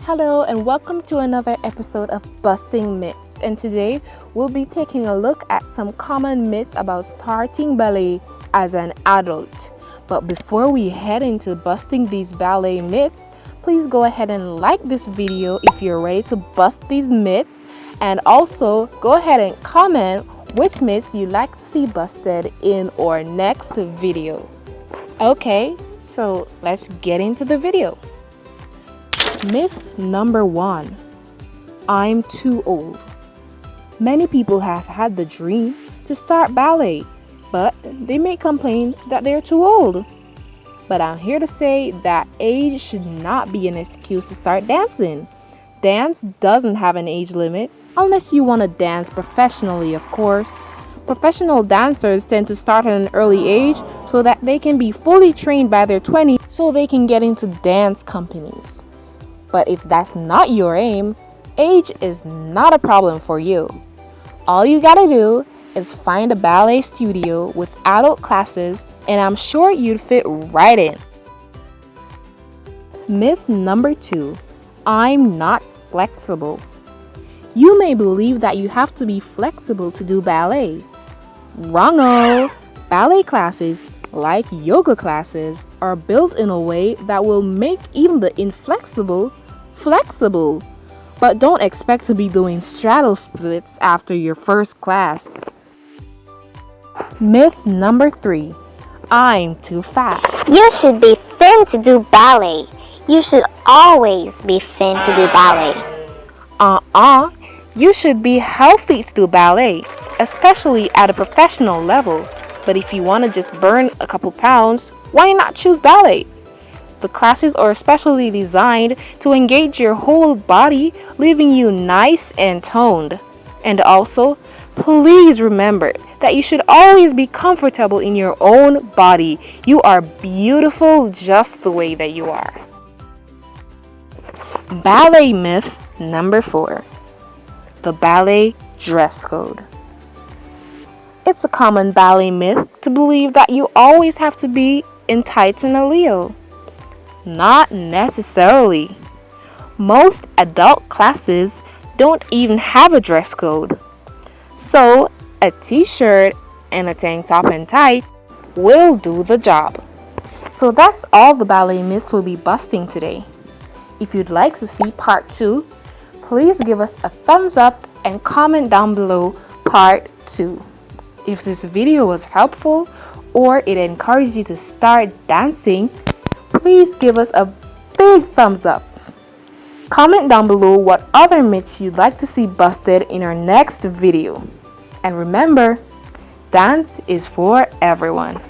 Hello and welcome to another episode of Busting Myths, and today we'll be taking a look at some common myths about starting ballet as an adult. But before we head into busting these ballet myths, please go ahead and like this video if you're ready to bust these myths, and also go ahead and comment which myths you'd like to see busted in our next video. Okay, so let's get into the video. Myth number 1. I'm too old. Many people have had the dream to start ballet, but they may complain that they're too old. But I'm here to say that age should not be an excuse to start dancing. Dance doesn't have an age limit, unless you want to dance professionally, of course. Professional dancers tend to start at an early age so that they can be fully trained by their 20s so they can get into dance companies. But if that's not your aim, age is not a problem for you. All you gotta do is find a ballet studio with adult classes, and I'm sure you'd fit right in. Myth number 2. I'm not flexible. You may believe that you have to be flexible to do ballet. Wrong-o! Ballet classes, like yoga classes, are built in a way that will make even the inflexible flexible. But don't expect to be doing straddle splits after your first class. Myth number 3. I'm too fat. You should be thin to do ballet. You should always be thin to do ballet. You should be healthy to do ballet, especially at a professional level. But if you want to just burn a couple pounds, why not choose ballet? The classes are especially designed to engage your whole body, leaving you nice and toned. And also, please remember that you should always be comfortable in your own body. You are beautiful just the way that you are. Ballet myth number 4. The ballet dress code. It's a common ballet myth to believe that you always have to be in tights and a Leo. Not necessarily. Most adult classes don't even have a dress code. So, a t-shirt and a tank top and tights will do the job. So that's all the ballet myths we'll be busting today. If you'd like to see part 2, please give us a thumbs up and comment down below part 2. If this video was helpful or it encouraged you to start dancing, please give us a big thumbs up. Comment down below what other myths you'd like to see busted in our next video. And remember, dance is for everyone.